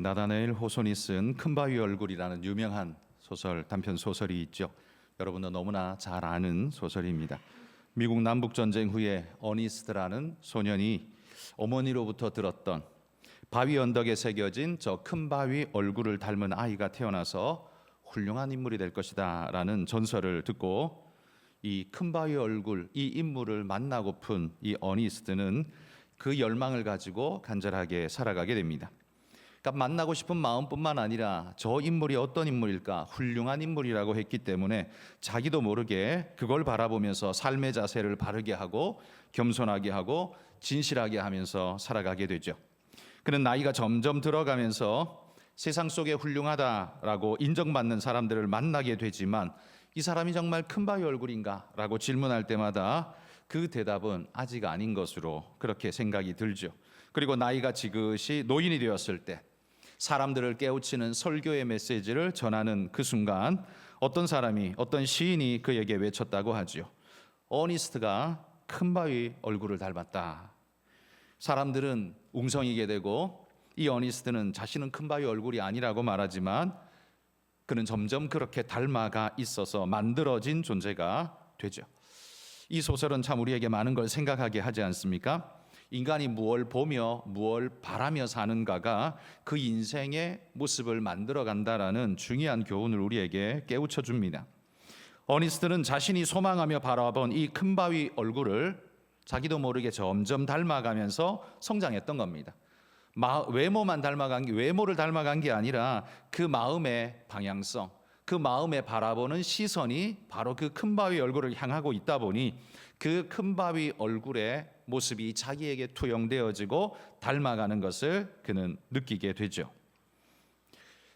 나다나엘 호손이 쓴 큰바위 얼굴이라는 유명한 단편 소설이 있죠. 여러분도 너무나 잘 아는 소설입니다. 미국 남북 전쟁 후에 어니스트라는 소년이 어머니로부터 들었던 바위 언덕에 새겨진 저 큰바위 얼굴을 닮은 아이가 태어나서 훌륭한 인물이 될 것이다 라는 전설을 듣고 이 큰바위 얼굴, 이 인물을 만나고픈 이 어니스트는 그 열망을 가지고 간절하게 살아가게 됩니다. 그러니까 만나고 싶은 마음뿐만 아니라 저 인물이 어떤 인물일까, 훌륭한 인물이라고 했기 때문에 자기도 모르게 그걸 바라보면서 삶의 자세를 바르게 하고 겸손하게 하고 진실하게 하면서 살아가게 되죠. 그는 나이가 점점 들어가면서 세상 속에 훌륭하다라고 인정받는 사람들을 만나게 되지만 이 사람이 정말 큰바위 얼굴인가? 라고 질문할 때마다 그 대답은 아직 아닌 것으로 그렇게 생각이 들죠. 그리고 나이가 지긋이 노인이 되었을 때 사람들을 깨우치는 설교의 메시지를 전하는 그 순간 어떤 사람이, 어떤 시인이 그에게 외쳤다고 하죠. 어니스트가 큰바위 얼굴을 닮았다. 사람들은 웅성이게 되고 이 어니스트는 자신은 큰바위 얼굴이 아니라고 말하지만 그는 점점 그렇게 닮아가 있어서 만들어진 존재가 되죠. 이 소설은 참 우리에게 많은 걸 생각하게 하지 않습니까? 인간이 무엇을 보며 무엇을 바라며 사는가가 그 인생의 모습을 만들어 간다라는 중요한 교훈을 우리에게 깨우쳐 줍니다. 어니스트는 자신이 소망하며 바라본 이 큰바위 얼굴을 자기도 모르게 점점 닮아가면서 성장했던 겁니다. 외모를 닮아간 게 아니라 그 마음의 방향성, 그 마음에 바라보는 시선이 바로 그 큰바위 얼굴을 향하고 있다 보니 그 큰바위 얼굴의 모습이 자기에게 투영되어지고 닮아가는 것을 그는 느끼게 되죠.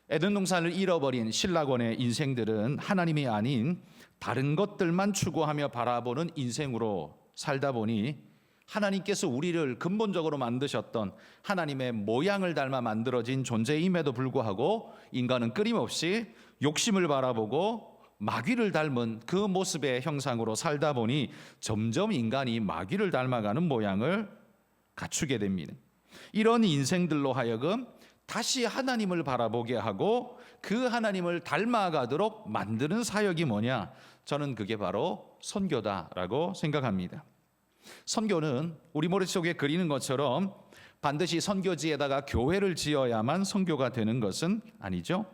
에덴 동산을 잃어버린 신라권의 인생들은 하나님이 아닌 다른 것들만 추구하며 바라보는 인생으로 살다 보니 하나님께서 우리를 근본적으로 만드셨던 하나님의 모양을 닮아 만들어진 존재임에도 불구하고 인간은 끊임없이 욕심을 바라보고 마귀를 닮은 그 모습의 형상으로 살다 보니 점점 인간이 마귀를 닮아가는 모양을 갖추게 됩니다. 이런 인생들로 하여금 다시 하나님을 바라보게 하고 그 하나님을 닮아가도록 만드는 사역이 뭐냐? 저는 그게 바로 선교다라고 생각합니다. 선교는 우리 머릿속에 그리는 것처럼 반드시 선교지에다가 교회를 지어야만 선교가 되는 것은 아니죠.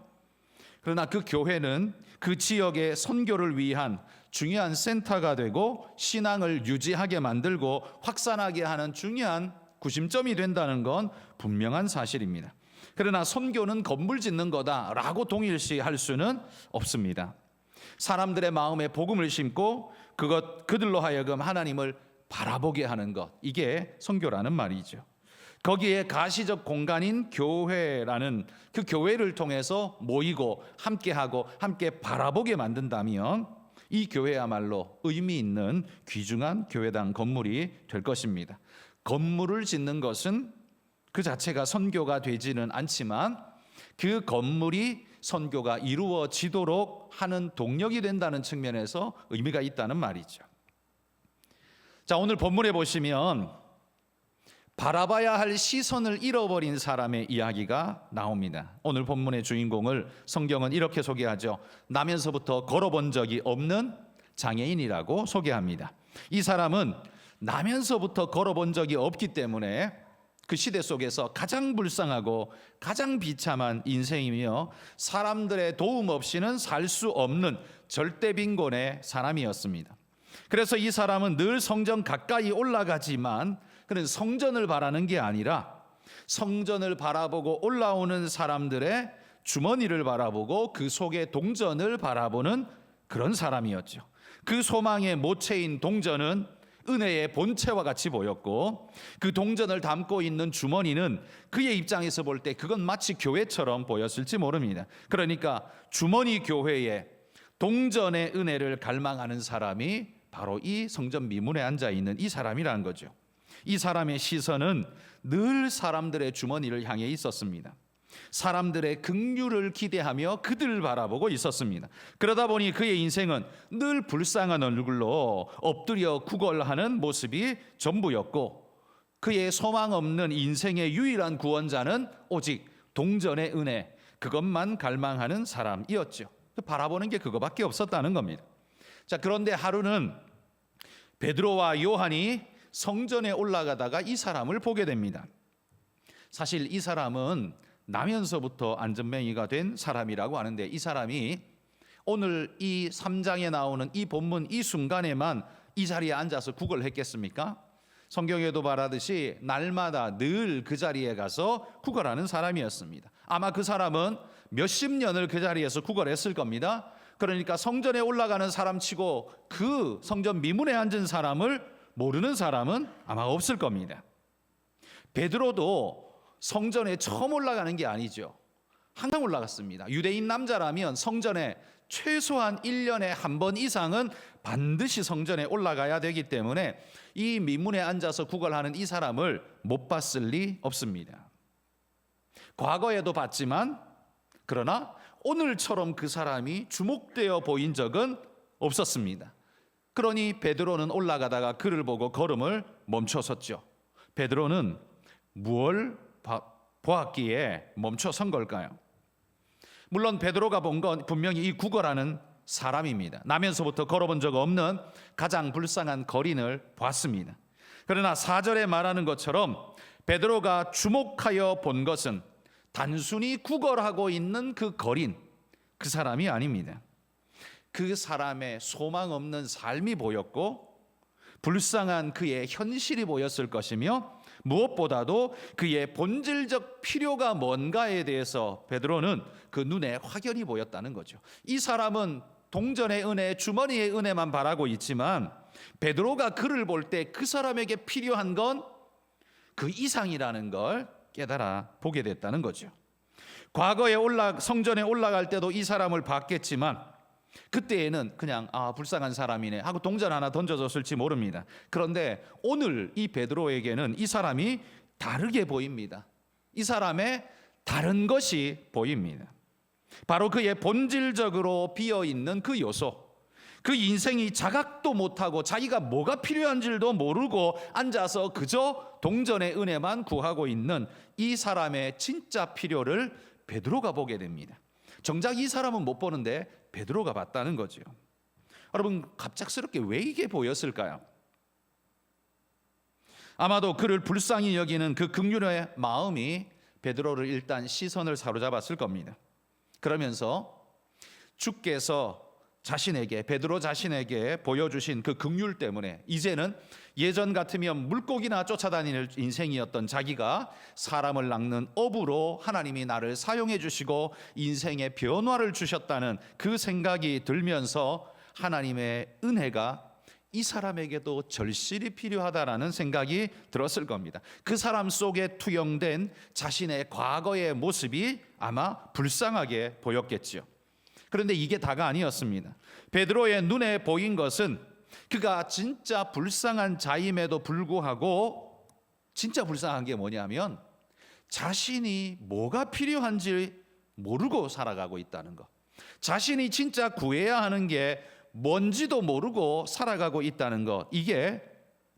그러나 그 교회는 그 지역의 선교를 위한 중요한 센터가 되고 신앙을 유지하게 만들고 확산하게 하는 중요한 구심점이 된다는 건 분명한 사실입니다. 그러나 선교는 건물 짓는 거다라고 동일시할 수는 없습니다. 사람들의 마음에 복음을 심고 그들로 하여금 하나님을 바라보게 하는 것, 이게 선교라는 말이죠. 거기에 가시적 공간인 교회라는 그 교회를 통해서 모이고 함께하고 함께 바라보게 만든다면 이 교회야말로 의미 있는 귀중한 교회당 건물이 될 것입니다. 건물을 짓는 것은 그 자체가 선교가 되지는 않지만 그 건물이 선교가 이루어지도록 하는 동력이 된다는 측면에서 의미가 있다는 말이죠. 자, 오늘 본문에 보시면 바라봐야 할 시선을 잃어버린 사람의 이야기가 나옵니다. 오늘 본문의 주인공을 성경은 이렇게 소개하죠. 나면서부터 걸어본 적이 없는 장애인이라고 소개합니다. 이 사람은 나면서부터 걸어본 적이 없기 때문에 그 시대 속에서 가장 불쌍하고 가장 비참한 인생이며 사람들의 도움 없이는 살 수 없는 절대 빈곤의 사람이었습니다. 그래서 이 사람은 늘 성전 가까이 올라가지만 그는 성전을 바라는 게 아니라 성전을 바라보고 올라오는 사람들의 주머니를 바라보고 그 속에 동전을 바라보는 그런 사람이었죠. 그 소망의 모체인 동전은 은혜의 본체와 같이 보였고 그 동전을 담고 있는 주머니는 그의 입장에서 볼 때 그건 마치 교회처럼 보였을지 모릅니다. 그러니까 주머니 교회에 동전의 은혜를 갈망하는 사람이 바로 이 성전 미문에 앉아있는 이 사람이라는 거죠. 이 사람의 시선은 늘 사람들의 주머니를 향해 있었습니다. 사람들의 긍휼을 기대하며 그들을 바라보고 있었습니다. 그러다 보니 그의 인생은 늘 불쌍한 얼굴로 엎드려 구걸하는 모습이 전부였고 그의 소망 없는 인생의 유일한 구원자는 오직 동전의 은혜, 그것만 갈망하는 사람이었죠. 바라보는 게 그거밖에 없었다는 겁니다. 자, 그런데 하루는 베드로와 요한이 성전에 올라가다가 이 사람을 보게 됩니다. 사실 이 사람은 나면서부터 안전뱅이가 된 사람이라고 하는데, 이 사람이 오늘 이 3장에 나오는 이 본문 이 순간에만 이 자리에 앉아서 구걸했겠습니까? 성경에도 말하듯이 날마다 늘 그 자리에 가서 구걸하는 사람이었습니다. 아마 그 사람은 몇십 년을 그 자리에서 구걸했을 겁니다. 그러니까 성전에 올라가는 사람치고 그 성전 미문에 앉은 사람을 모르는 사람은 아마 없을 겁니다. 베드로도 성전에 처음 올라가는 게 아니죠. 항상 올라갔습니다. 유대인 남자라면 성전에 최소한 1년에 한 번 이상은 반드시 성전에 올라가야 되기 때문에 이 미문에 앉아서 구걸하는 이 사람을 못 봤을 리 없습니다. 과거에도 봤지만, 그러나 오늘처럼 그 사람이 주목되어 보인 적은 없었습니다. 그러니 베드로는 올라가다가 그를 보고 걸음을 멈춰섰죠. 베드로는 무엇을 보았기에 멈춰선 걸까요? 물론 베드로가 본 건 분명히 이 구걸하는 사람입니다. 나면서부터 걸어본 적 없는 가장 불쌍한 거린을 봤습니다. 그러나 4절에 말하는 것처럼 베드로가 주목하여 본 것은 단순히 구걸하고 있는 그 거린, 그 사람이 아닙니다. 그 사람의 소망 없는 삶이 보였고 불쌍한 그의 현실이 보였을 것이며, 무엇보다도 그의 본질적 필요가 뭔가에 대해서 베드로는 그 눈에 확연히 보였다는 거죠. 이 사람은 동전의 은혜, 주머니의 은혜만 바라고 있지만 베드로가 그를 볼 때 그 사람에게 필요한 건 그 이상이라는 걸 깨달아 보게 됐다는 거죠. 과거에 성전에 올라갈 때도 이 사람을 봤겠지만 그때에는 그냥 불쌍한 사람이네 하고 동전 하나 던져줬을지 모릅니다. 그런데 오늘 이 베드로에게는 이 사람이 다르게 보입니다. 이 사람의 다른 것이 보입니다. 바로 그의 본질적으로 비어있는 그 요소, 그 인생이 자각도 못하고 자기가 뭐가 필요한 줄도 모르고 앉아서 그저 동전의 은혜만 구하고 있는 이 사람의 진짜 필요를 베드로가 보게 됩니다. 정작 이 사람은 못 보는데 베드로가 봤다는 거죠. 여러분, 갑작스럽게 왜 이게 보였을까요? 아마도 그를 불쌍히 여기는 그 긍휼의 마음이 베드로를 일단 시선을 사로잡았을 겁니다. 그러면서 주께서 베드로 자신에게 보여주신 그 긍휼 때문에 이제는 예전 같으면 물고기나 쫓아다니는 인생이었던 자기가 사람을 낚는 어부로 하나님이 나를 사용해 주시고 인생의 변화를 주셨다는 그 생각이 들면서 하나님의 은혜가 이 사람에게도 절실히 필요하다라는 생각이 들었을 겁니다. 그 사람 속에 투영된 자신의 과거의 모습이 아마 불쌍하게 보였겠죠. 그런데 이게 다가 아니었습니다. 베드로의 눈에 보인 것은 그가 진짜 불쌍한 자임에도 불구하고 진짜 불쌍한 게 뭐냐면 자신이 뭐가 필요한지 모르고 살아가고 있다는 것. 자신이 진짜 구해야 하는 게 뭔지도 모르고 살아가고 있다는 것. 이게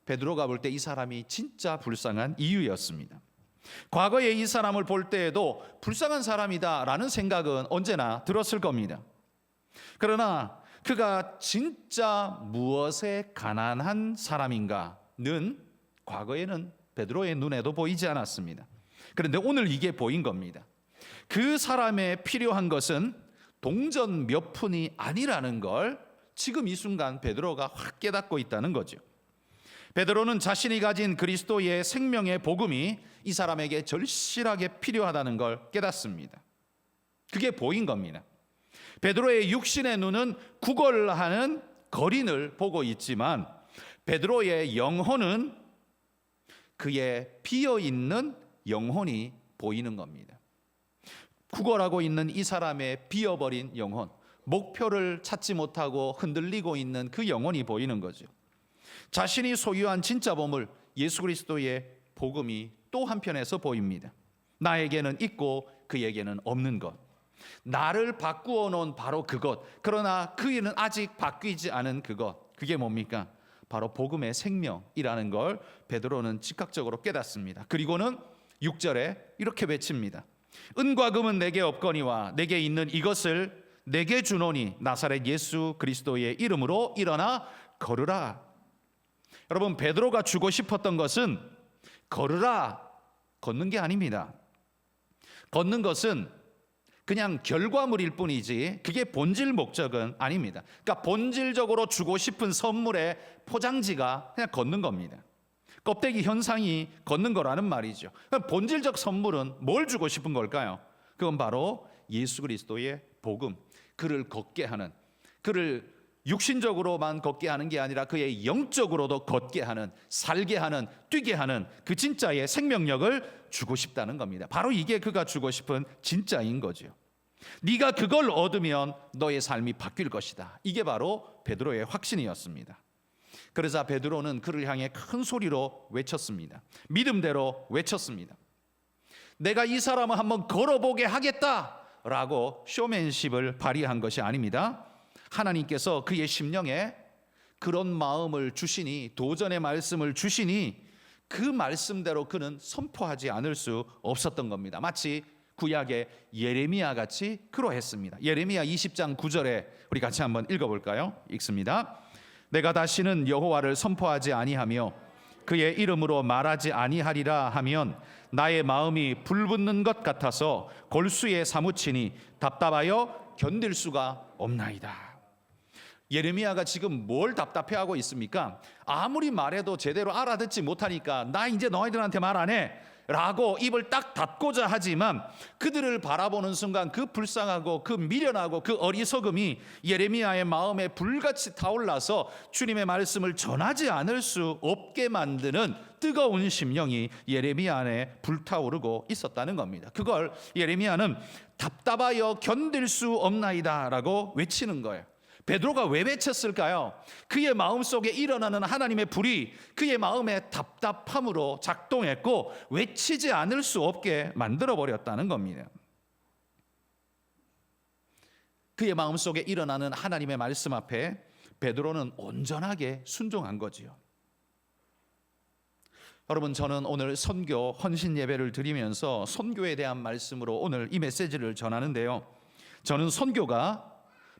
베드로가 볼 때 이 사람이 진짜 불쌍한 이유였습니다. 과거에 이 사람을 볼 때에도 불쌍한 사람이다라는 생각은 언제나 들었을 겁니다. 그러나 그가 진짜 무엇에 가난한 사람인가는 과거에는 베드로의 눈에도 보이지 않았습니다. 그런데 오늘 이게 보인 겁니다. 그 사람의 필요한 것은 동전 몇 푼이 아니라는 걸 지금 이 순간 베드로가 확 깨닫고 있다는 거죠. 베드로는 자신이 가진 그리스도의 생명의 복음이 이 사람에게 절실하게 필요하다는 걸 깨닫습니다. 그게 보인 겁니다. 베드로의 육신의 눈은 구걸하는 거린을 보고 있지만 베드로의 영혼은 그의 비어있는 영혼이 보이는 겁니다. 구걸하고 있는 이 사람의 비어버린 영혼, 목표를 찾지 못하고 흔들리고 있는 그 영혼이 보이는 거죠. 자신이 소유한 진짜 보물 예수 그리스도의 복음이 또 한편에서 보입니다. 나에게는 있고 그에게는 없는 것, 나를 바꾸어 놓은 바로 그것, 그러나 그이는 아직 바뀌지 않은 그것, 그게 뭡니까? 바로 복음의 생명이라는 걸 베드로는 즉각적으로 깨닫습니다. 그리고는 6절에 이렇게 외칩니다. 은과 금은 내게 없거니와 내게 있는 이것을 내게 주노니 나사렛 예수 그리스도의 이름으로 일어나 걸으라. 여러분, 베드로가 주고 싶었던 것은 걸으라, 걷는 게 아닙니다. 걷는 것은 그냥 결과물일 뿐이지 그게 본질 목적은 아닙니다. 그러니까 본질적으로 주고 싶은 선물의 포장지가 그냥 걷는 겁니다. 껍데기 현상이 걷는 거라는 말이죠. 본질적 선물은 뭘 주고 싶은 걸까요? 그건 바로 예수 그리스도의 복음, 그를 걷게 하는, 그를 육신적으로만 걷게 하는 게 아니라 그의 영적으로도 걷게 하는, 살게 하는, 뛰게 하는 그 진짜의 생명력을 주고 싶다는 겁니다. 바로 이게 그가 주고 싶은 진짜인 거죠. 네가 그걸 얻으면 너의 삶이 바뀔 것이다. 이게 바로 베드로의 확신이었습니다. 그러자 베드로는 그를 향해 큰 소리로 외쳤습니다. 믿음대로 외쳤습니다. 내가 이 사람을 한번 걸어보게 하겠다라고 쇼맨십을 발휘한 것이 아닙니다. 하나님께서 그의 심령에 그런 마음을 주시니, 도전의 말씀을 주시니 그 말씀대로 그는 선포하지 않을 수 없었던 겁니다. 마치 구약의 예레미야 같이 그러했습니다. 예레미야 20장 9절에 우리 같이 한번 읽어볼까요? 읽습니다. 내가 다시는 여호와를 선포하지 아니하며 그의 이름으로 말하지 아니하리라 하면 나의 마음이 불붙는 것 같아서 골수에 사무치니 답답하여 견딜 수가 없나이다. 예레미야가 지금 뭘 답답해하고 있습니까? 아무리 말해도 제대로 알아듣지 못하니까 나 이제 너희들한테 말 안 해 라고 입을 딱 닫고자 하지만 그들을 바라보는 순간 그 불쌍하고 그 미련하고 그 어리석음이 예레미야의 마음에 불같이 타올라서 주님의 말씀을 전하지 않을 수 없게 만드는 뜨거운 심령이 예레미야 안에 불타오르고 있었다는 겁니다. 그걸 예레미야는 답답하여 견딜 수 없나이다 라고 외치는 거예요. 베드로가 왜 외쳤을까요? 그의 마음속에 일어나는 하나님의 불이 그의 마음의 답답함으로 작동했고 외치지 않을 수 없게 만들어버렸다는 겁니다. 그의 마음속에 일어나는 하나님의 말씀 앞에 베드로는 온전하게 순종한 거지요. 여러분, 저는 오늘 선교 헌신 예배를 드리면서 선교에 대한 말씀으로 오늘 이 메시지를 전하는데요. 저는 선교가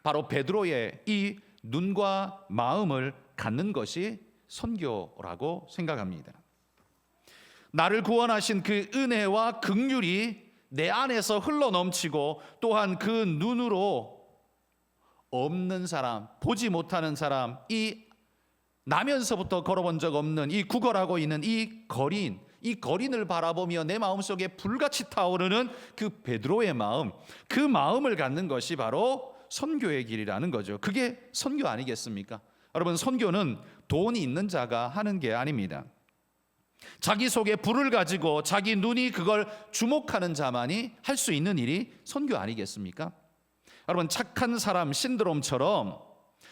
바로 베드로의 이 눈과 마음을 갖는 것이 선교라고 생각합니다. 나를 구원하신 그 은혜와 긍휼이 내 안에서 흘러넘치고 또한 그 눈으로 없는 사람, 보지 못하는 사람, 이 나면서부터 걸어본 적 없는 이 구걸하고 있는 이 거린을 바라보며 내 마음속에 불같이 타오르는 그 베드로의 마음, 그 마음을 갖는 것이 바로 선교의 길이라는 거죠. 그게 선교 아니겠습니까? 여러분, 선교는 돈이 있는 자가 하는 게 아닙니다. 자기 속에 불을 가지고 자기 눈이 그걸 주목하는 자만이 할 수 있는 일이 선교 아니겠습니까? 여러분, 착한 사람 신드롬처럼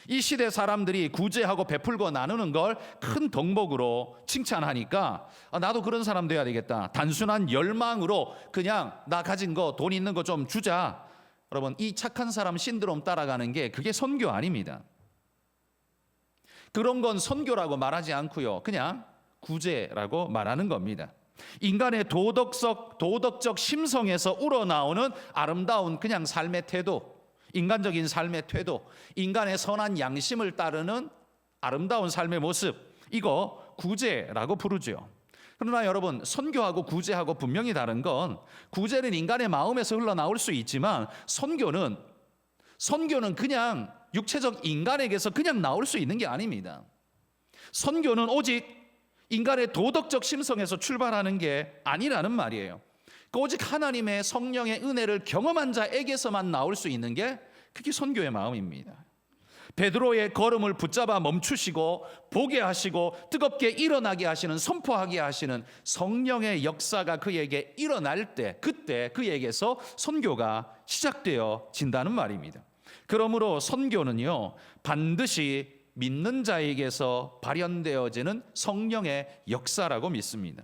이 시대 사람들이 구제하고 베풀고 나누는 걸 큰 덕목으로 칭찬하니까 나도 그런 사람 돼야 되겠다. 단순한 열망으로 그냥 나 가진 거, 돈 있는 거 좀 주자. 여러분, 이 착한 사람 신드롬 따라가는 게 그게 선교 아닙니다. 그런 건 선교라고 말하지 않고요, 그냥 구제라고 말하는 겁니다. 인간의 도덕적 심성에서 우러나오는 아름다운 그냥 삶의 태도, 인간적인 삶의 태도, 인간의 선한 양심을 따르는 아름다운 삶의 모습, 이거 구제라고 부르죠. 그러나 여러분, 선교하고 구제하고 분명히 다른 건, 구제는 인간의 마음에서 흘러나올 수 있지만 선교는 그냥 육체적 인간에게서 그냥 나올 수 있는 게 아닙니다. 선교는 오직 인간의 도덕적 심성에서 출발하는 게 아니라는 말이에요. 오직 하나님의 성령의 은혜를 경험한 자에게서만 나올 수 있는 게 그게 선교의 마음입니다. 베드로의 걸음을 붙잡아 멈추시고 보게 하시고 뜨겁게 일어나게 하시는, 선포하게 하시는 성령의 역사가 그에게 일어날 때, 그때 그에게서 선교가 시작되어진다는 말입니다. 그러므로 선교는요, 반드시 믿는 자에게서 발현되어지는 성령의 역사라고 믿습니다.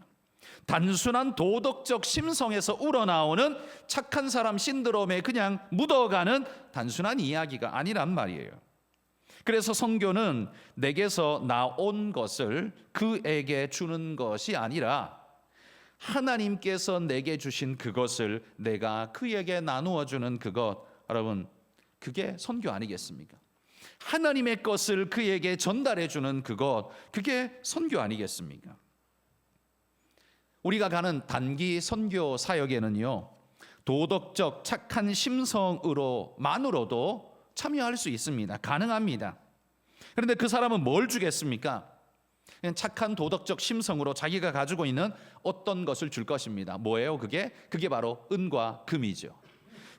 단순한 도덕적 심성에서 우러나오는 착한 사람 신드롬에 그냥 묻어가는 단순한 이야기가 아니란 말이에요. 그래서 선교는 내게서 나온 것을 그에게 주는 것이 아니라 하나님께서 내게 주신 그것을 내가 그에게 나누어 주는 그것, 여러분, 그게 선교 아니겠습니까? 하나님의 것을 그에게 전달해 주는 그것, 그게 선교 아니겠습니까? 우리가 가는 단기 선교 사역에는요, 도덕적 착한 심성으로만으로도 참여할 수 있습니다. 가능합니다. 그런데 그 사람은 뭘 주겠습니까? 그냥 착한 도덕적 심성으로 자기가 가지고 있는 어떤 것을 줄 것입니다. 뭐예요? 그게 바로 은과 금이죠.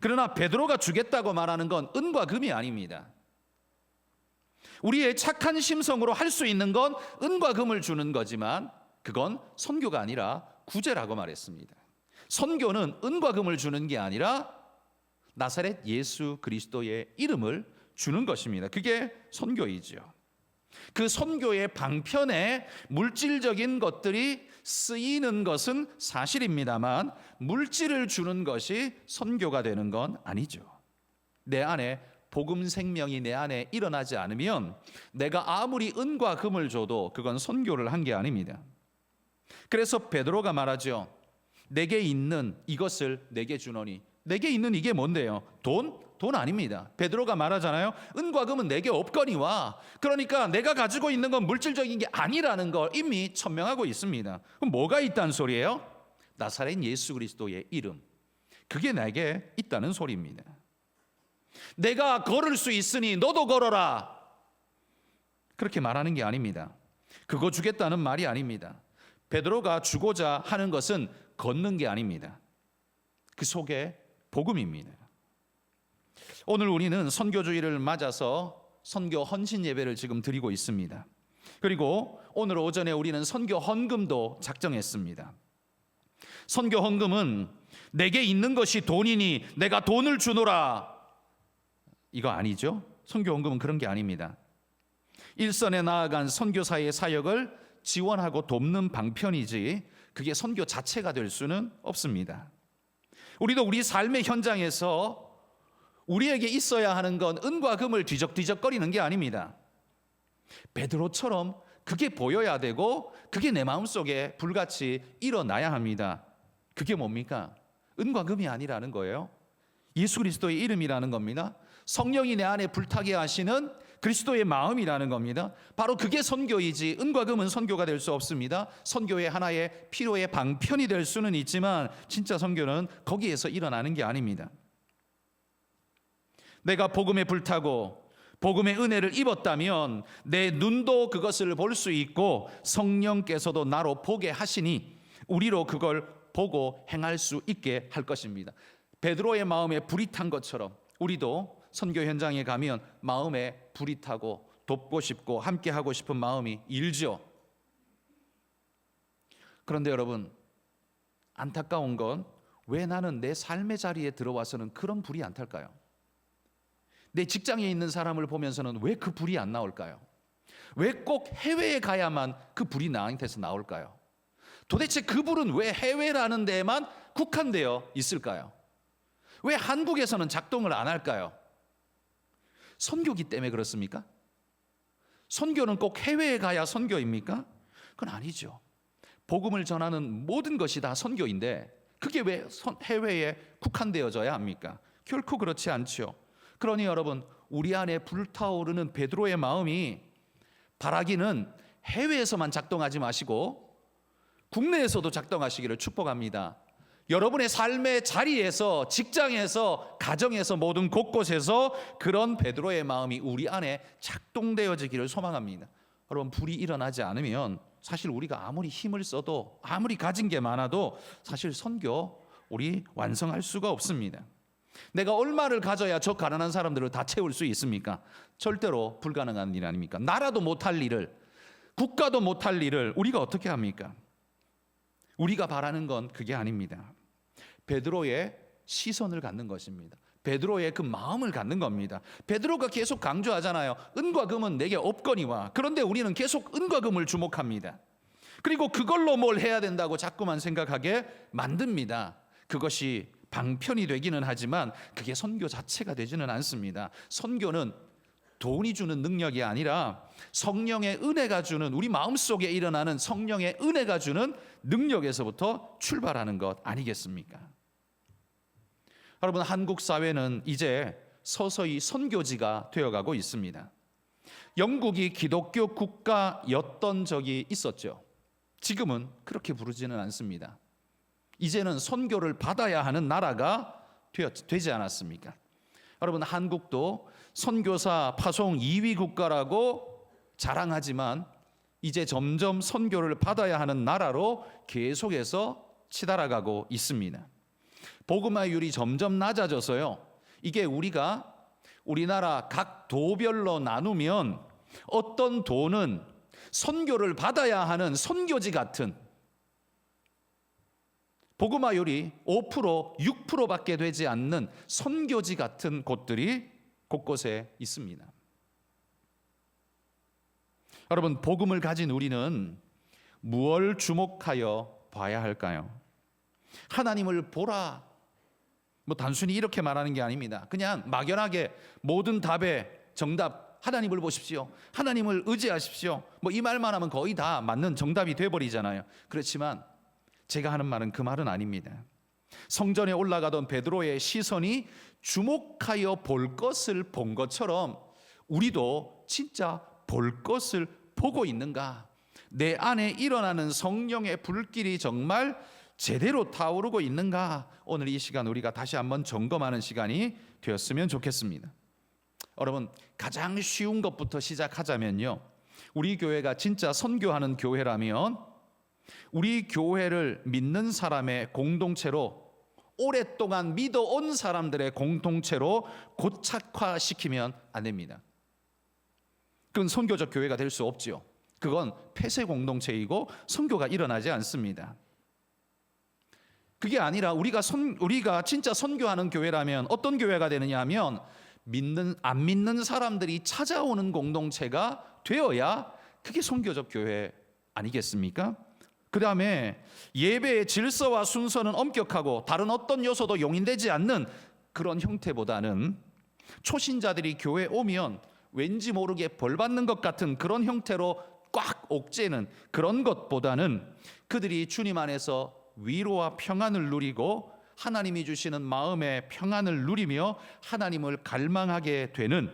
그러나 베드로가 주겠다고 말하는 건 은과 금이 아닙니다. 우리의 착한 심성으로 할 수 있는 건 은과 금을 주는 거지만 그건 선교가 아니라 구제라고 말했습니다. 선교는 은과 금을 주는 게 아니라 나사렛 예수 그리스도의 이름을 주는 것입니다. 그게 선교이죠. 그 선교의 방편에 물질적인 것들이 쓰이는 것은 사실입니다만 물질을 주는 것이 선교가 되는 건 아니죠. 내 안에 복음 생명이 내 안에 일어나지 않으면 내가 아무리 은과 금을 줘도 그건 선교를 한 게 아닙니다. 그래서 베드로가 말하죠. 내게 있는 이것을 내게 주노니. 내게 있는 이게 뭔데요? 돈 아닙니다. 베드로가 말하잖아요. 은과 금은 내게 없거니와. 그러니까 내가 가지고 있는 건 물질적인 게 아니라는 걸 이미 천명하고 있습니다. 그럼 뭐가 있다는 소리예요? 나사렛 예수 그리스도의 이름. 그게 내게 있다는 소리입니다. 내가 걸을 수 있으니 너도 걸어라. 그렇게 말하는 게 아닙니다. 그거 주겠다는 말이 아닙니다. 베드로가 주고자 하는 것은 걷는 게 아닙니다. 그 속에 복음입니다. 오늘 우리는 선교주일을 맞아서 선교 헌신 예배를 지금 드리고 있습니다. 그리고 오늘 오전에 우리는 선교 헌금도 작정했습니다. 선교 헌금은 내게 있는 것이 돈이니 내가 돈을 주노라, 이거 아니죠. 선교 헌금은 그런 게 아닙니다. 일선에 나아간 선교사의 사역을 지원하고 돕는 방편이지 그게 선교 자체가 될 수는 없습니다. 우리도 우리 삶의 현장에서 우리에게 있어야 하는 건 은과 금을 뒤적뒤적거리는 게 아닙니다. 베드로처럼 그게 보여야 되고 그게 내 마음속에 불같이 일어나야 합니다. 그게 뭡니까? 은과 금이 아니라는 거예요. 예수 그리스도의 이름이라는 겁니다. 성령이 내 안에 불타게 하시는 그리스도의 마음이라는 겁니다. 바로 그게 선교이지 은과 금은 선교가 될 수 없습니다. 선교의 하나의 필요의 방편이 될 수는 있지만 진짜 선교는 거기에서 일어나는 게 아닙니다. 내가 복음에 불타고 복음의 은혜를 입었다면 내 눈도 그것을 볼 수 있고 성령께서도 나로 보게 하시니 우리로 그걸 보고 행할 수 있게 할 것입니다. 베드로의 마음에 불이 탄 것처럼 우리도 선교 현장에 가면 마음에 불이 타고 돕고 싶고 함께 하고 싶은 마음이 일죠. 그런데 여러분, 안타까운 건 왜 나는 내 삶의 자리에 들어와서는 그런 불이 안 탈까요? 내 직장에 있는 사람을 보면서는 왜 그 불이 안 나올까요? 왜 꼭 해외에 가야만 그 불이 나한테서 나올까요? 도대체 그 불은 왜 해외라는 데에만 국한되어 있을까요? 왜 한국에서는 작동을 안 할까요? 선교기 때문에 그렇습니까? 선교는 꼭 해외에 가야 선교입니까? 그건 아니죠. 복음을 전하는 모든 것이 다 선교인데 그게 왜 해외에 국한되어져야 합니까? 결코 그렇지 않죠. 그러니 여러분, 우리 안에 불타오르는 베드로의 마음이 바라기는 해외에서만 작동하지 마시고 국내에서도 작동하시기를 축복합니다. 여러분의 삶의 자리에서, 직장에서, 가정에서, 모든 곳곳에서 그런 베드로의 마음이 우리 안에 작동되어지기를 소망합니다. 여러분, 불이 일어나지 않으면 사실 우리가 아무리 힘을 써도 아무리 가진 게 많아도 사실 선교 우리 완성할 수가 없습니다. 내가 얼마를 가져야 저 가난한 사람들을 다 채울 수 있습니까? 절대로 불가능한 일 아닙니까? 나라도 못할 일을, 국가도 못할 일을 우리가 어떻게 합니까? 우리가 바라는 건 그게 아닙니다. 베드로의 시선을 갖는 것입니다. 베드로의 그 마음을 갖는 겁니다. 베드로가 계속 강조하잖아요. 은과 금은 내게 없거니와. 그런데 우리는 계속 은과 금을 주목합니다. 그리고 그걸로 뭘 해야 된다고 자꾸만 생각하게 만듭니다. 그것이 방편이 되기는 하지만 그게 선교 자체가 되지는 않습니다. 선교는 돈이 주는 능력이 아니라 성령의 은혜가 주는, 우리 마음속에 일어나는 성령의 은혜가 주는 능력에서부터 출발하는 것 아니겠습니까? 여러분, 한국 사회는 이제 서서히 선교지가 되어가고 있습니다. 영국이 기독교 국가였던 적이 있었죠. 지금은 그렇게 부르지는 않습니다. 이제는 선교를 받아야 하는 나라가 되지 않았습니까? 여러분, 한국도 선교사 파송 2위 국가라고 자랑하지만 이제 점점 선교를 받아야 하는 나라로 계속해서 치달아가고 있습니다. 복음화율이 점점 낮아져서요, 이게 우리나라 각 도별로 나누면 어떤 도는 선교를 받아야 하는 선교지 같은, 복음화율이 5%, 6%밖에 되지 않는 선교지 같은 곳들이 곳곳에 있습니다. 여러분, 복음을 가진 우리는 무엇을 주목하여 봐야 할까요? 하나님을 보라, 단순히 이렇게 말하는 게 아닙니다. 그냥 막연하게 모든 답의 정답 하나님을 보십시오, 하나님을 의지하십시오, 이 말만 하면 거의 다 맞는 정답이 돼버리잖아요. 그렇지만 제가 하는 말은 그 말은 아닙니다. 성전에 올라가던 베드로의 시선이 주목하여 볼 것을 본 것처럼 우리도 진짜 볼 것을 보고 있는가? 내 안에 일어나는 성령의 불길이 정말 제대로 타오르고 있는가? 오늘 이 시간 우리가 다시 한번 점검하는 시간이 되었으면 좋겠습니다. 여러분, 가장 쉬운 것부터 시작하자면요, 우리 교회가 진짜 선교하는 교회라면 우리 교회를 믿는 사람의 공동체로, 오랫동안 믿어온 사람들의 공동체로 고착화시키면 안 됩니다. 그건 선교적 교회가 될 수 없지요. 그건 폐쇄 공동체이고 선교가 일어나지 않습니다. 그게 아니라 우리가 진짜 선교하는 교회라면 어떤 교회가 되느냐 하면 안 믿는 사람들이 찾아오는 공동체가 되어야 그게 선교적 교회 아니겠습니까? 그 다음에 예배의 질서와 순서는 엄격하고 다른 어떤 요소도 용인되지 않는 그런 형태보다는 초신자들이 교회에 오면 왠지 모르게 벌받는 것 같은 그런 형태로 꽉 옥죄는 그런 것보다는 그들이 주님 안에서 위로와 평안을 누리고 하나님이 주시는 마음의 평안을 누리며 하나님을 갈망하게 되는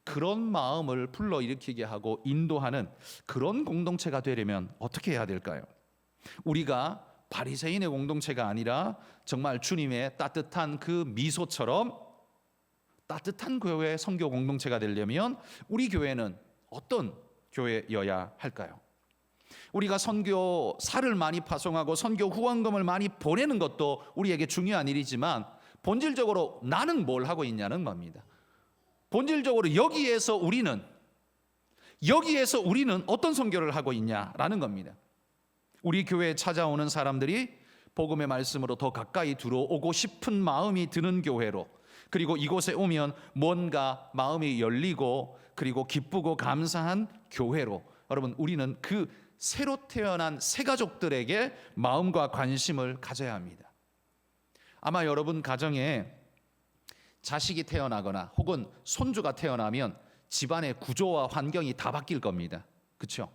그런 마음을 불러일으키게 하고 인도하는 그런 공동체가 되려면 어떻게 해야 될까요? 우리가 바리새인의 공동체가 아니라 정말 주님의 따뜻한 그 미소처럼 따뜻한 교회 선교 공동체가 되려면 우리 교회는 어떤 교회여야 할까요? 우리가 선교사를 많이 파송하고 선교 후원금을 많이 보내는 것도 우리에게 중요한 일이지만 본질적으로 나는 뭘 하고 있냐는 겁니다. 본질적으로 여기에서 우리는 어떤 선교를 하고 있냐라는 겁니다. 우리 교회에 찾아오는 사람들이 복음의 말씀으로 더 가까이 들어오고 싶은 마음이 드는 교회로, 그리고 이곳에 오면 뭔가 마음이 열리고 그리고 기쁘고 감사한 교회로, 여러분, 우리는 그 새로 태어난 새 가족들에게 마음과 관심을 가져야 합니다. 아마 여러분 가정에 자식이 태어나거나 혹은 손주가 태어나면 집안의 구조와 환경이 다 바뀔 겁니다. 그렇죠?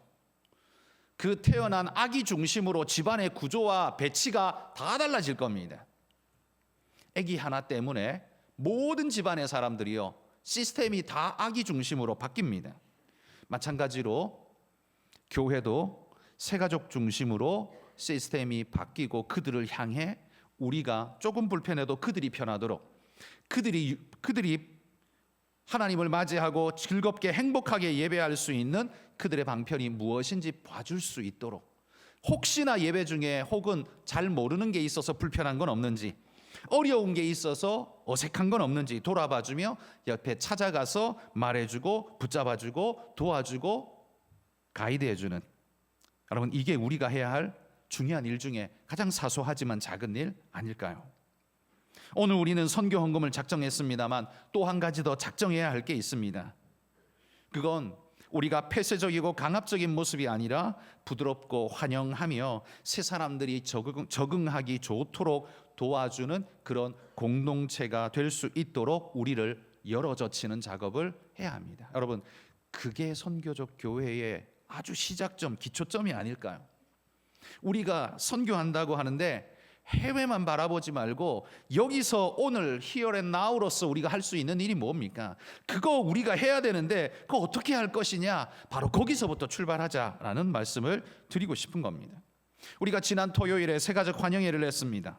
그 태어난 아기 중심으로 집안의 구조와 배치가 다 달라질 겁니다. 아기 하나 때문에 모든 집안의 사람들이요, 시스템이 다 아기 중심으로 바뀝니다. 마찬가지로 교회도 새가족 중심으로 시스템이 바뀌고 그들을 향해 우리가 조금 불편해도 그들이 편하도록, 그들이 하나님을 맞이하고 즐겁게 행복하게 예배할 수 있는 그들의 방편이 무엇인지 봐줄 수 있도록, 혹시나 예배 중에 혹은 잘 모르는 게 있어서 불편한 건 없는지, 어려운 게 있어서 어색한 건 없는지 돌아봐주며 옆에 찾아가서 말해주고 붙잡아주고 도와주고 가이드해주는, 여러분, 이게 우리가 해야 할 중요한 일 중에 가장 사소하지만 작은 일 아닐까요? 오늘 우리는 선교 헌금을 작정했습니다만 또 한 가지 더 작정해야 할 게 있습니다. 그건 우리가 폐쇄적이고 강압적인 모습이 아니라 부드럽고 환영하며 새 사람들이 적응하기 좋도록 도와주는 그런 공동체가 될 수 있도록 우리를 열어젖히는 작업을 해야 합니다. 여러분, 그게 선교적 교회의 아주 시작점, 기초점이 아닐까요? 우리가 선교한다고 하는데 해외만 바라보지 말고 여기서 오늘 here and now로서 우리가 할 수 있는 일이 뭡니까? 그거 우리가 해야 되는데 그거 어떻게 할 것이냐? 바로 거기서부터 출발하자라는 말씀을 드리고 싶은 겁니다. 우리가 지난 토요일에 새가족 환영회를 했습니다.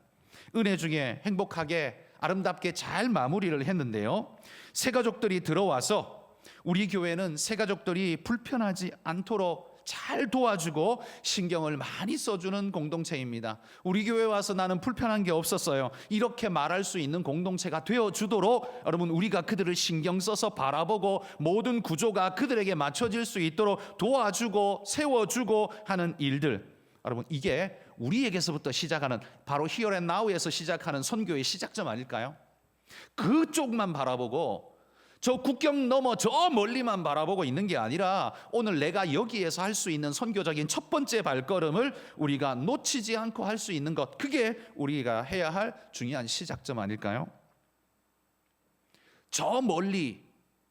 은혜 중에 행복하게 아름답게 잘 마무리를 했는데요. 새가족들이 들어와서 우리 교회는 새가족들이 불편하지 않도록 잘 도와주고 신경을 많이 써주는 공동체입니다. 우리 교회 와서 나는 불편한 게 없었어요, 이렇게 말할 수 있는 공동체가 되어주도록 여러분, 우리가 그들을 신경 써서 바라보고 모든 구조가 그들에게 맞춰질 수 있도록 도와주고 세워주고 하는 일들, 여러분, 이게 우리에게서부터 시작하는, 바로 here and now에서 시작하는 선교의 시작점 아닐까요? 그쪽만 바라보고 저 국경 넘어 저 멀리만 바라보고 있는 게 아니라 오늘 내가 여기에서 할 수 있는 선교적인 첫 번째 발걸음을 우리가 놓치지 않고 할 수 있는 것, 그게 우리가 해야 할 중요한 시작점 아닐까요? 저 멀리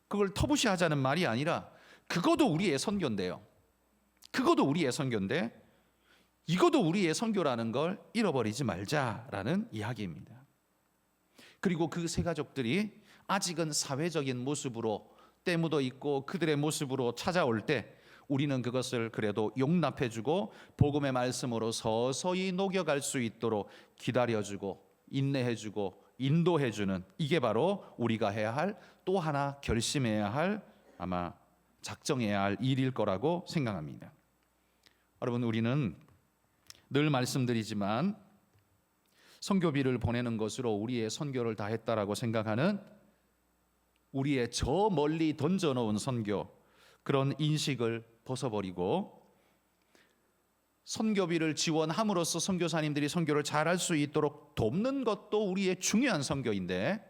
그걸 터부시하자는 말이 아니라 그것도 우리의 선교인데요. 그것도 우리의 선교인데 이것도 우리의 선교라는 걸 잃어버리지 말자라는 이야기입니다. 그리고 그 새 가족들이 아직은 사회적인 모습으로 때 묻어 있고 그들의 모습으로 찾아올 때 우리는 그것을 그래도 용납해주고 복음의 말씀으로 서서히 녹여갈 수 있도록 기다려주고 인내해주고 인도해주는, 이게 바로 우리가 해야 할, 또 하나 결심해야 할, 아마 작정해야 할 일일 거라고 생각합니다. 여러분, 우리는 늘 말씀드리지만 선교비를 보내는 것으로 우리의 선교를 다 했다라고 생각하는, 우리의 저 멀리 던져놓은 선교, 그런 인식을 벗어버리고 선교비를 지원함으로써 선교사님들이 선교를 잘할 수 있도록 돕는 것도 우리의 중요한 선교인데,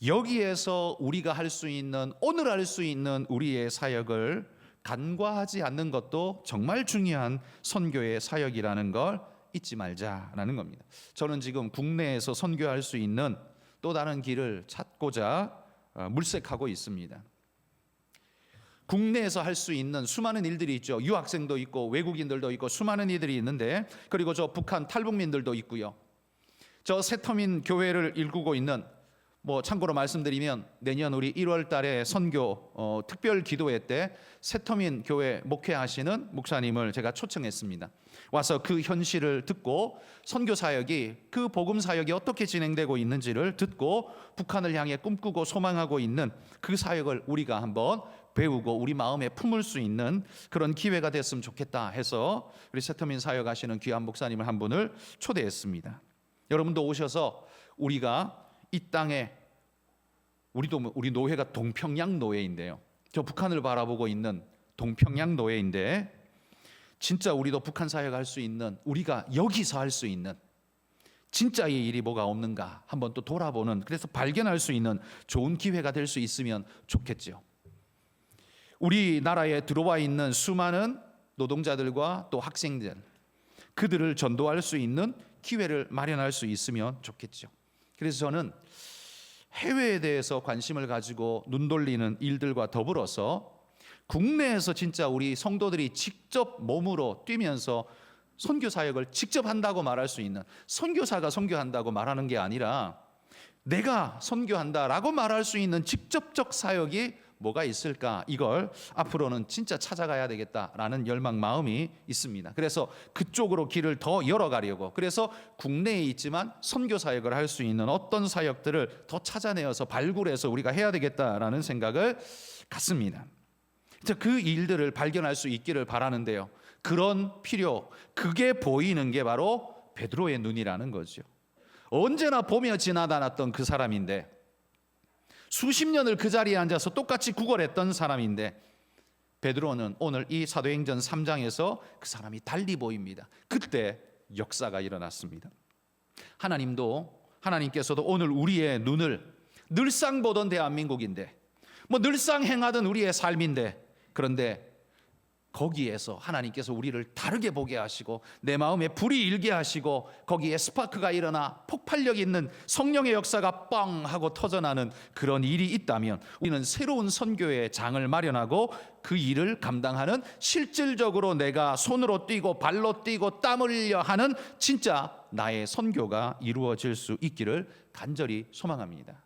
여기에서 우리가 할 수 있는, 오늘 할 수 있는 우리의 사역을 간과하지 않는 것도 정말 중요한 선교의 사역이라는 걸 잊지 말자라는 겁니다. 저는 지금 국내에서 선교할 수 있는 또 다른 길을 찾고자 물색하고 있습니다. 국내에서 할 수 있는 수많은 일들이 있죠. 유학생도 있고 외국인들도 있고 수많은 이들이 있는데, 그리고 저 북한 탈북민들도 있고요. 저 새터민 교회를 일구고 있는, 참고로 말씀드리면 내년 우리 1월 달에 선교 특별 기도회 때 새터민 교회 목회하시는 목사님을 제가 초청했습니다. 와서 그 현실을 듣고 선교 사역이, 그 복음 사역이 어떻게 진행되고 있는지를 듣고 북한을 향해 꿈꾸고 소망하고 있는 그 사역을 우리가 한번 배우고 우리 마음에 품을 수 있는 그런 기회가 됐으면 좋겠다 해서 우리 새터민 사역하시는 귀한 목사님을 한 분을 초대했습니다. 여러분도 오셔서 우리가 이 땅에, 우리 노회가 동평양 노회인데요, 저 북한을 바라보고 있는 동평양 노회인데, 진짜 우리도 북한 사역할 수 있는, 우리가 여기서 할 수 있는 진짜의 일이 뭐가 없는가 한번 또 돌아보는, 그래서 발견할 수 있는 좋은 기회가 될 수 있으면 좋겠죠. 우리나라에 들어와 있는 수많은 노동자들과 또 학생들, 그들을 전도할 수 있는 기회를 마련할 수 있으면 좋겠죠. 그래서 저는 해외에 대해서 관심을 가지고 눈 돌리는 일들과 더불어서 국내에서 진짜 우리 성도들이 직접 몸으로 뛰면서 선교 사역을 직접 한다고 말할 수 있는, 선교사가 선교한다고 말하는 게 아니라 내가 선교한다라고 말할 수 있는 직접적 사역이 뭐가 있을까, 이걸 앞으로는 진짜 찾아가야 되겠다라는 열망 마음이 있습니다. 그래서 그쪽으로 길을 더 열어가려고, 그래서 국내에 있지만 선교 사역을 할 수 있는 어떤 사역들을 더 찾아내어서 발굴해서 우리가 해야 되겠다라는 생각을 갖습니다. 그 일들을 발견할 수 있기를 바라는데요, 그런 필요, 그게 보이는 게 바로 베드로의 눈이라는 거죠. 언제나 보며 지나다녔던 그 사람인데, 수십 년을 그 자리에 앉아서 똑같이 구걸했던 사람인데, 베드로는 오늘 이 사도행전 3장에서 그 사람이 달리 보입니다. 그때 역사가 일어났습니다. 하나님께서도 오늘 우리의 눈을, 늘상 보던 대한민국인데, 늘상 행하던 우리의 삶인데, 그런데 거기에서 하나님께서 우리를 다르게 보게 하시고 내 마음에 불이 일게 하시고 거기에 스파크가 일어나 폭발력 있는 성령의 역사가 뻥 하고 터져나는 그런 일이 있다면 우리는 새로운 선교의 장을 마련하고 그 일을 감당하는, 실질적으로 내가 손으로 뛰고 발로 뛰고 땀 흘려 하는 진짜 나의 선교가 이루어질 수 있기를 간절히 소망합니다.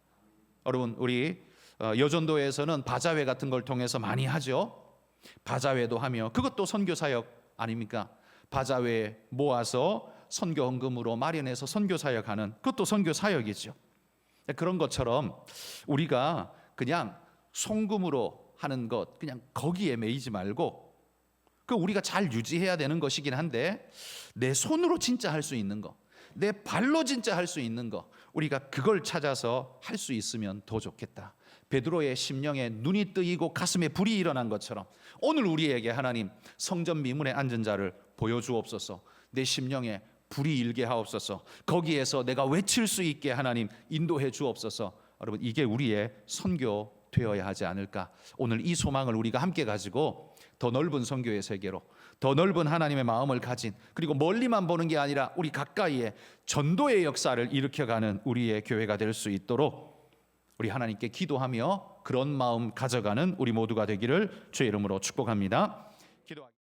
여러분, 우리 여전도에서는 바자회 같은 걸 통해서 많이 하죠. 바자회도 하며 그것도 선교사역 아닙니까? 바자회 모아서 선교 헌금으로 마련해서 선교사역하는 그것도 선교사역이죠. 그런 것처럼 우리가 그냥 송금으로 하는 것, 그냥 거기에 매이지 말고, 그 우리가 잘 유지해야 되는 것이긴 한데 내 손으로 진짜 할 수 있는 거, 내 발로 진짜 할 수 있는 거, 우리가 그걸 찾아서 할 수 있으면 더 좋겠다. 베드로의 심령에 눈이 뜨이고 가슴에 불이 일어난 것처럼 오늘 우리에게 하나님 성전 미문에 앉은 자를 보여주옵소서. 내 심령에 불이 일게 하옵소서. 거기에서 내가 외칠 수 있게 하나님 인도해 주옵소서. 여러분, 이게 우리의 선교 되어야 하지 않을까. 오늘 이 소망을 우리가 함께 가지고 더 넓은 선교의 세계로, 더 넓은 하나님의 마음을 가진, 그리고 멀리만 보는 게 아니라 우리 가까이에 전도의 역사를 일으켜가는 우리의 교회가 될 수 있도록 우리 하나님께 기도하며 그런 마음 가져가는 우리 모두가 되기를 주의 이름으로 축복합니다. 기도하겠습니다.